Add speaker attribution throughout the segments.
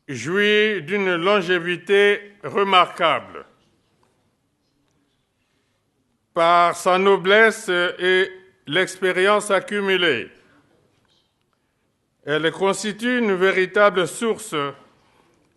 Speaker 1: jouit d'une longévité remarquable par sa noblesse et l'expérience accumulée. Elle constitue une véritable source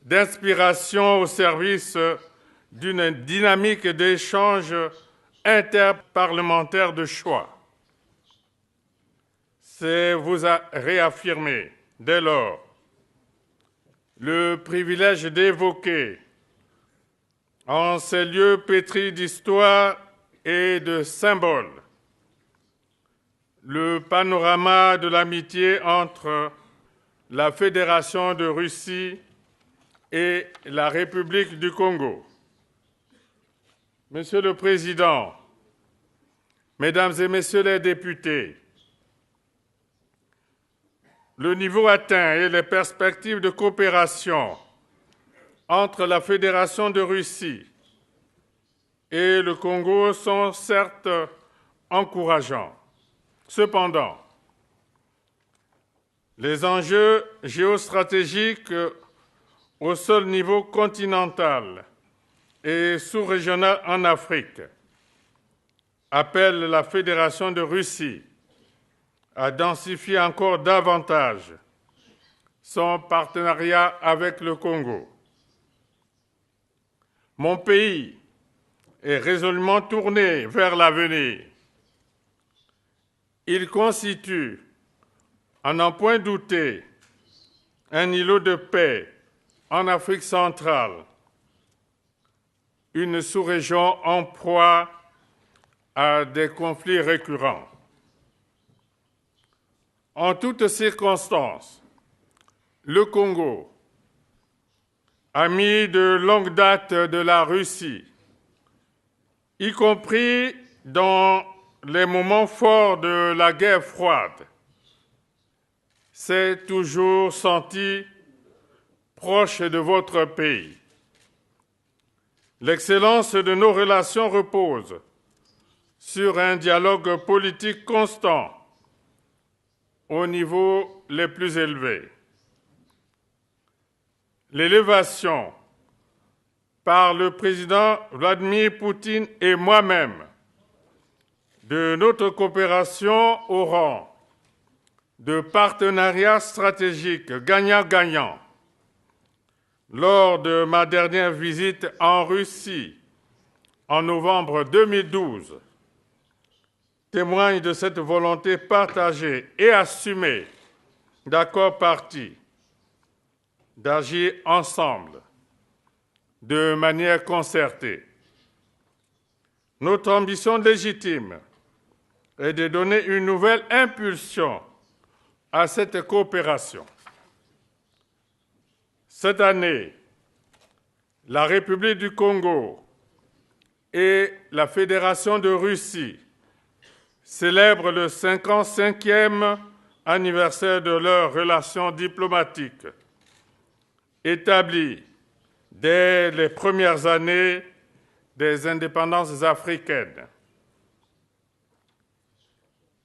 Speaker 1: d'inspiration au service d'une dynamique d'échange interparlementaire de choix. C'est vous réaffirmer, dès lors, le privilège d'évoquer, en ces lieux pétris d'histoire et de symboles, le panorama de l'amitié entre la Fédération de Russie et la République du Congo. Monsieur le Président, Mesdames et Messieurs les députés, le niveau atteint et les perspectives de coopération entre la Fédération de Russie et le Congo sont certes encourageants. Cependant, les enjeux géostratégiques au seul niveau continental et sous-régional en Afrique appellent la Fédération de Russie à densifier encore davantage son partenariat avec le Congo. Mon pays est résolument tourné vers l'avenir. Il constitue, à n'en point douter, un îlot de paix en Afrique centrale, une sous-région en proie à des conflits récurrents. En toutes circonstances, le Congo, ami de longue date de la Russie, y compris dans les moments forts de la guerre froide, s'est toujours senti proche de votre pays. L'excellence de nos relations repose sur un dialogue politique constant au niveau les plus élevés. L'élévation par le président Vladimir Poutine et moi-même de notre coopération au rang de partenariat stratégique gagnant-gagnant lors de ma dernière visite en Russie en novembre 2012 témoigne de cette volonté partagée et assumée d'accords partis d'agir ensemble de manière concertée. Notre ambition légitime est de donner une nouvelle impulsion à cette coopération. Cette année, la République du Congo et la Fédération de Russie célèbrent le 55e anniversaire de leurs relations diplomatiques, établies dès les premières années des indépendances africaines.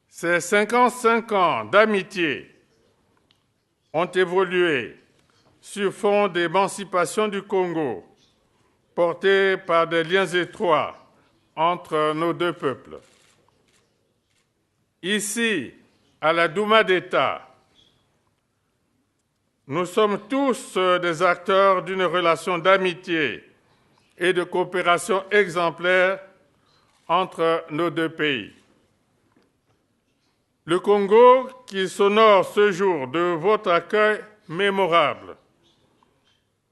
Speaker 1: Ces 55 ans d'amitié ont évolué sur fond d'émancipation du Congo, portés par des liens étroits entre nos deux peuples. Ici, à la Douma d'État, nous sommes tous des acteurs d'une relation d'amitié et de coopération exemplaire entre nos deux pays. Le Congo, qui s'honore ce jour de votre accueil mémorable,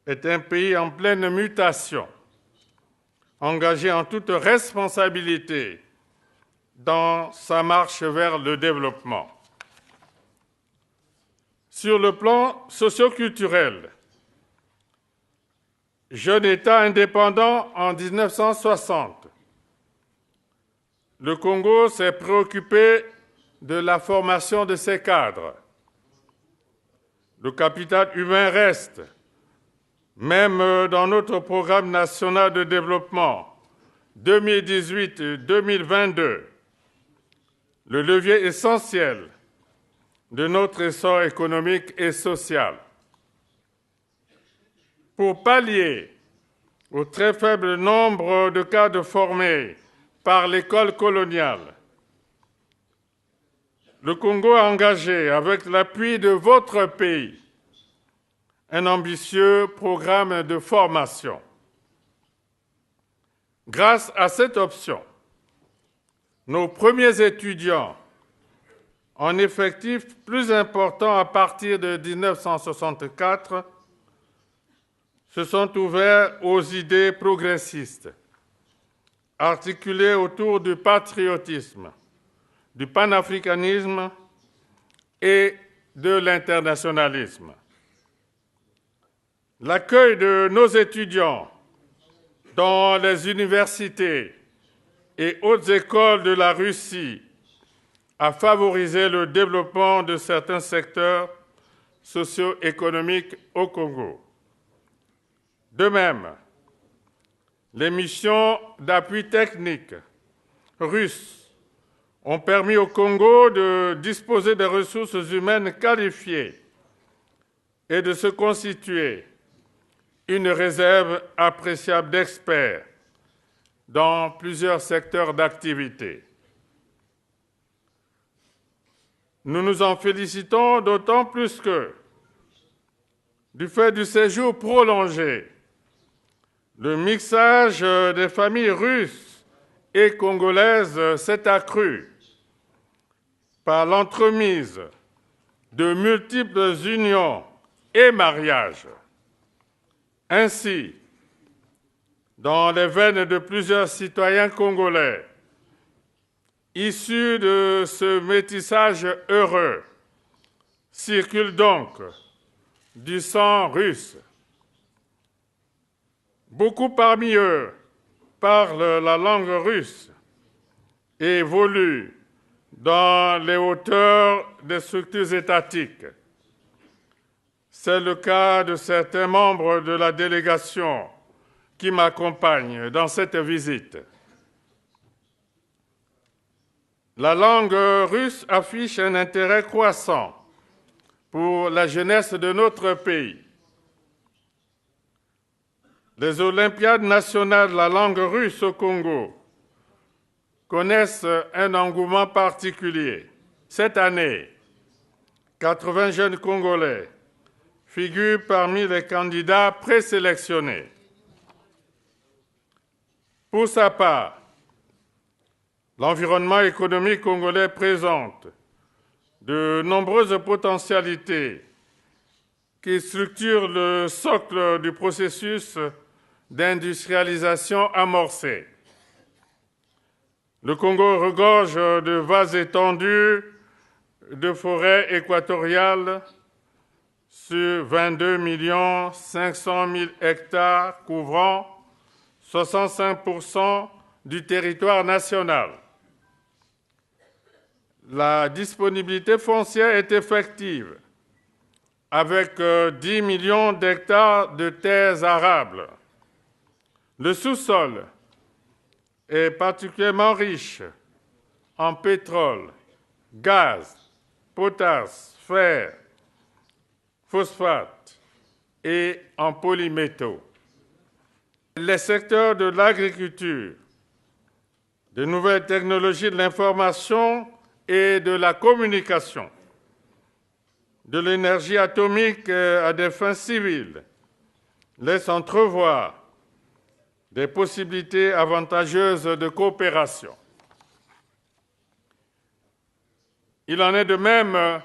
Speaker 1: est un pays en pleine mutation, engagé en toute responsabilité dans sa marche vers le développement. Sur le plan socioculturel, jeune État indépendant en 1960, le Congo s'est préoccupé de la formation de ses cadres. Le capital humain reste, même dans notre programme national de développement 2018-2022, le levier essentiel de notre essor économique et social. Pour pallier au très faible nombre de cadres formés par l'école coloniale, le Congo a engagé, avec l'appui de votre pays, un ambitieux programme de formation. Grâce à cette option, nos premiers étudiants, en effectif plus important à partir de 1964, se sont ouverts aux idées progressistes, articulées autour du patriotisme, du panafricanisme et de l'internationalisme. L'accueil de nos étudiants dans les universités et hautes écoles de la Russie a favorisé le développement de certains secteurs socio-économiques au Congo. De même, les missions d'appui technique russes ont permis au Congo de disposer de ressources humaines qualifiées et de se constituer une réserve appréciable d'experts dans plusieurs secteurs d'activité. Nous nous en félicitons d'autant plus que, du fait du séjour prolongé, le mixage des familles russes et congolaises s'est accru par l'entremise de multiples unions et mariages. Ainsi, dans les veines de plusieurs citoyens congolais, issus de ce métissage heureux, circule donc du sang russe. Beaucoup parmi eux parlent la langue russe et évoluent dans les hauteurs des structures étatiques. C'est le cas de certains membres de la délégation qui m'accompagnent dans cette visite. La langue russe affiche un intérêt croissant pour la jeunesse de notre pays. Les Olympiades nationales de la langue russe au Congo connaissent un engouement particulier. Cette année, 80 jeunes Congolais figurent parmi les candidats présélectionnés. Pour sa part, l'environnement économique congolais présente de nombreuses potentialités qui structurent le socle du processus d'industrialisation amorcé. Le Congo regorge de vastes étendues de forêts équatoriales sur 22 500 000 hectares couvrant 65% du territoire national. La disponibilité foncière est effective, avec 10 millions d'hectares de terres arables. Le sous-sol est particulièrement riche en pétrole, gaz, potasse, fer, phosphate et en polymétaux. Les secteurs de l'agriculture, de nouvelles technologies de l'information et de la communication, de l'énergie atomique à des fins civiles, laissent entrevoir des possibilités avantageuses de coopération. Il en est de même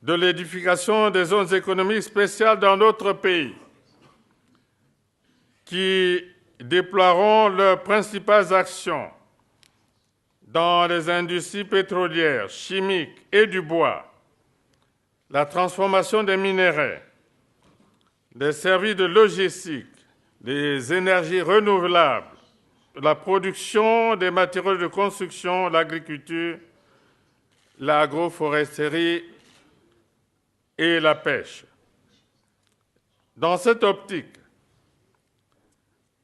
Speaker 1: de l'édification des zones économiques spéciales dans notre pays, qui déploieront leurs principales actions dans les industries pétrolières, chimiques et du bois, la transformation des minéraux, les services de logistique, les énergies renouvelables, la production des matériaux de construction, l'agriculture, l'agroforesterie et la pêche. Dans cette optique,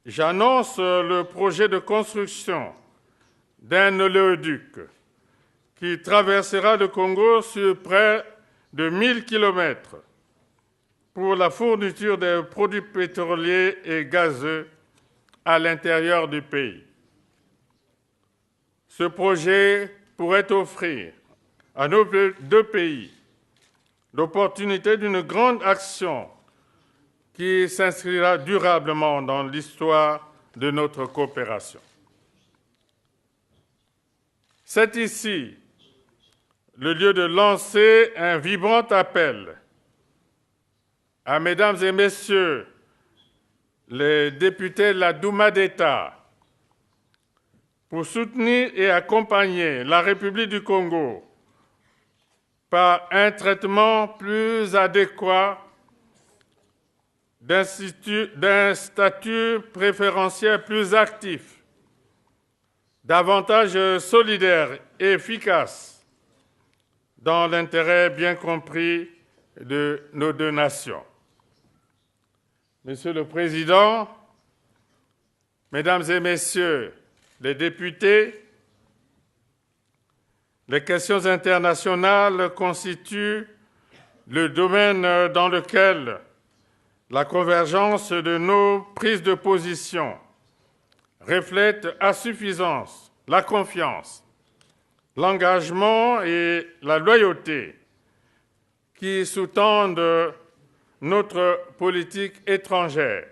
Speaker 1: j'annonce le projet de construction d'un oléoduc qui traversera le Congo sur près de 1000 kilomètres pour la fourniture des produits pétroliers et gazeux à l'intérieur du pays. Ce projet pourrait offrir à nos deux pays l'opportunité d'une grande action qui s'inscrira durablement dans l'histoire de notre coopération. C'est ici le lieu de lancer un vibrant appel à Mesdames et Messieurs les députés de la Douma d'État pour soutenir et accompagner la République du Congo par un traitement plus adéquat d'un statut préférentiel plus actif, davantage solidaire et efficace dans l'intérêt bien compris de nos deux nations. Monsieur le Président, Mesdames et Messieurs les députés, les questions internationales constituent le domaine dans lequel la convergence de nos prises de position reflète à suffisance la confiance, l'engagement et la loyauté qui sous-tendent notre politique étrangère.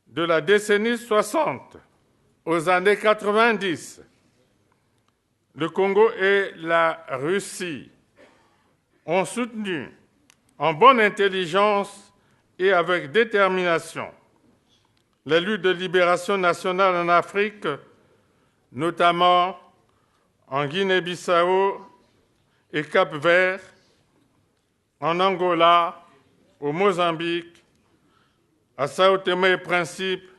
Speaker 1: De la décennie 60 aux années 90, le Congo et la Russie ont soutenu en bonne intelligence et avec détermination les luttes de libération nationale en Afrique, notamment en Guinée-Bissau et Cap-Vert, en Angola, au Mozambique, à Sao Tomé et Principe,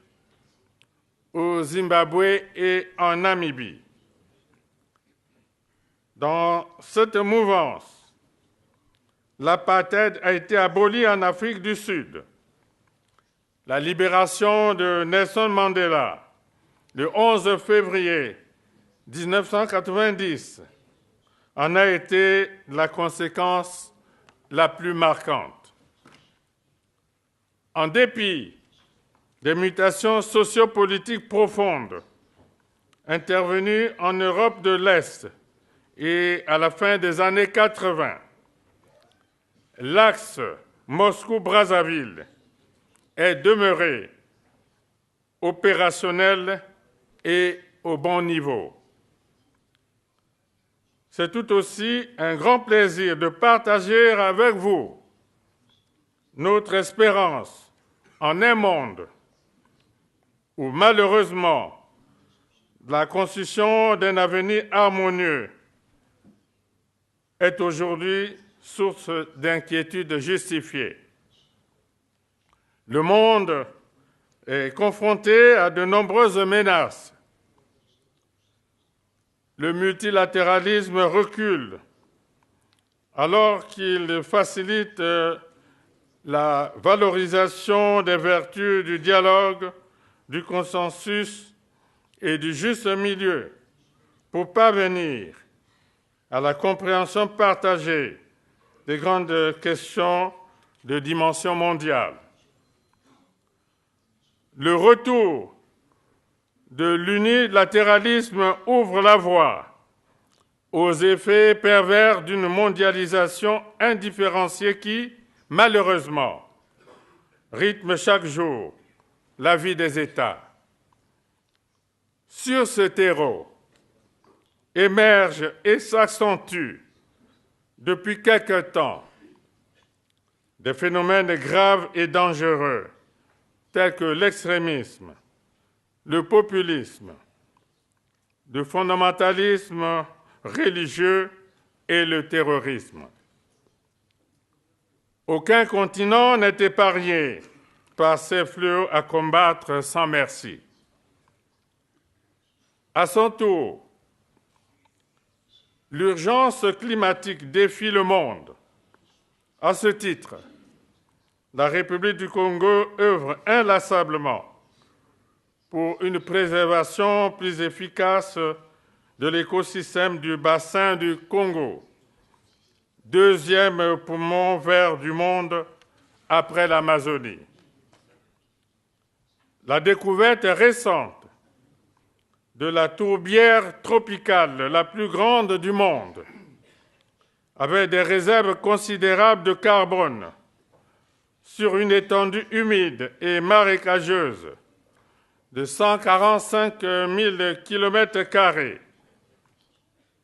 Speaker 1: au Zimbabwe et en Namibie. Dans cette mouvance, l'apartheid a été aboli en Afrique du Sud. La libération de Nelson Mandela, le 11 février 1990, en a été la conséquence la plus marquante. En dépit des mutations sociopolitiques profondes intervenues en Europe de l'Est et à la fin des années 80, l'axe Moscou-Brazzaville est demeuré opérationnel et au bon niveau. C'est tout aussi un grand plaisir de partager avec vous notre espérance en un monde où malheureusement la construction d'un avenir harmonieux est aujourd'hui source d'inquiétude justifiée. Le monde est confronté à de nombreuses menaces. Le multilatéralisme recule alors qu'il facilite la valorisation des vertus du dialogue, du consensus et du juste milieu pour parvenir à la compréhension partagée des grandes questions de dimension mondiale. Le retour de l'unilatéralisme ouvre la voie aux effets pervers d'une mondialisation indifférenciée qui, malheureusement, rythme chaque jour la vie des États. Sur ce terreau émergent et s'accentuent depuis quelque temps des phénomènes graves et dangereux tels que l'extrémisme, le populisme, le fondamentalisme religieux et le terrorisme. Aucun continent n'est épargné par ces fléaux à combattre sans merci. À son tour, l'urgence climatique défie le monde. À ce titre, la République du Congo œuvre inlassablement pour une préservation plus efficace de l'écosystème du bassin du Congo, deuxième poumon vert du monde après l'Amazonie. La découverte récente de la tourbière tropicale la plus grande du monde, avec des réserves considérables de carbone sur une étendue humide et marécageuse de 145 000 km²,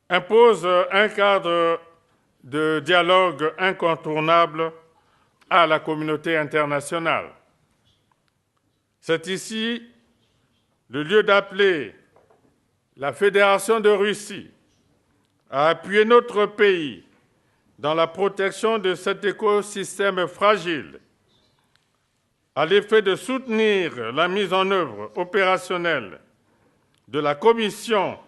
Speaker 1: impose un cadre de dialogue incontournable à la communauté internationale. C'est ici le lieu d'appeler la Fédération de Russie à appuyer notre pays dans la protection de cet écosystème fragile, à l'effet de soutenir la mise en œuvre opérationnelle de la Commission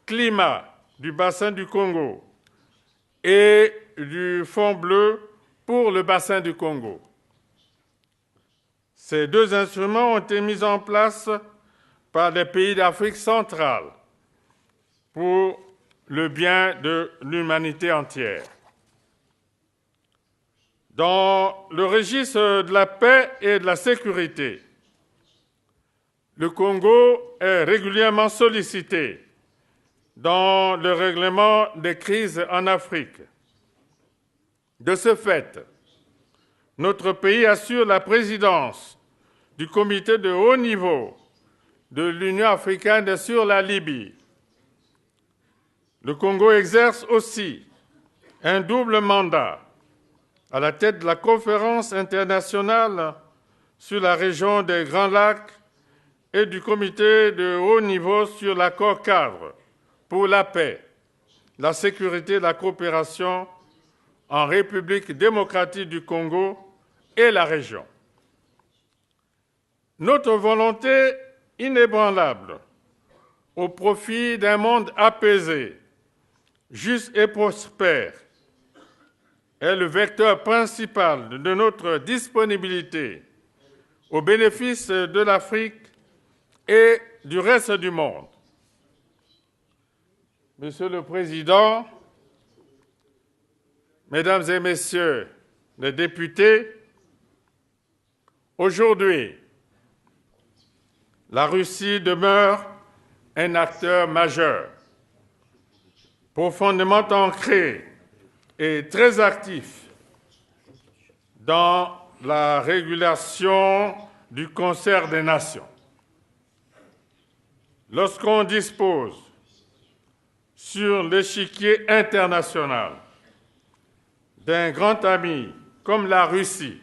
Speaker 1: climat du bassin du Congo et du Fonds bleu pour le bassin du Congo. Ces deux instruments ont été mis en place par les pays d'Afrique centrale pour le bien de l'humanité entière. Dans le registre de la paix et de la sécurité, le Congo est régulièrement sollicité dans le règlement des crises en Afrique. De ce fait, notre pays assure la présidence du comité de haut niveau de l'Union africaine sur la Libye. Le Congo exerce aussi un double mandat à la tête de la conférence internationale sur la région des Grands Lacs et du comité de haut niveau sur l'accord cadre pour la paix, la sécurité et la coopération en République démocratique du Congo et la région. Notre volonté inébranlable au profit d'un monde apaisé, juste et prospère est le vecteur principal de notre disponibilité au bénéfice de l'Afrique et du reste du monde. Monsieur le Président, Mesdames et Messieurs les députés, aujourd'hui, la Russie demeure un acteur majeur, profondément ancré et très actif dans la régulation du concert des nations. Lorsqu'on dispose sur l'échiquier international d'un grand ami comme la Russie,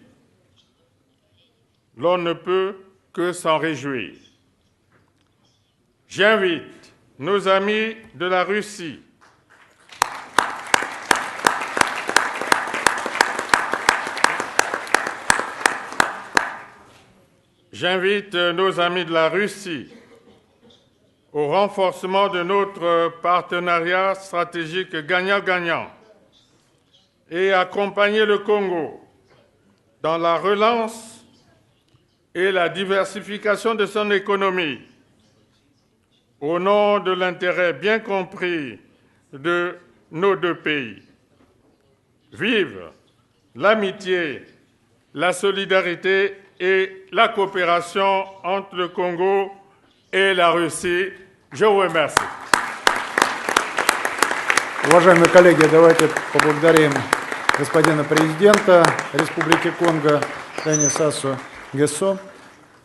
Speaker 1: l'on ne peut que s'en réjouir. J'invite nos amis de la Russie au renforcement de notre partenariat stratégique gagnant-gagnant et accompagner le Congo dans la relance et la diversification de son économie au nom de l'intérêt bien compris de nos deux pays. Vive l'amitié, la solidarité et la coopération entre le Congo et la Russie. Je vous remercie.
Speaker 2: Уважаемые коллеги, давайте поблагодарим господина президента Республики Конго Дани Сасу Нгесо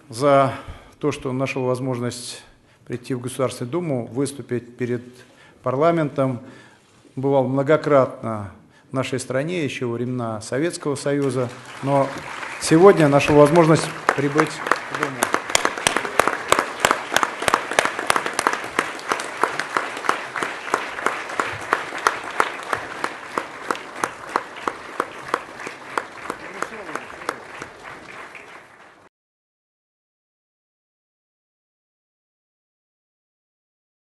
Speaker 2: за то, что он нашел возможность прийти в Государственную Думу, выступить перед парламентом. Бывал многократно в нашей стране, еще во времена Советского Союза, но сегодня нашел возможность прибыть в Думу.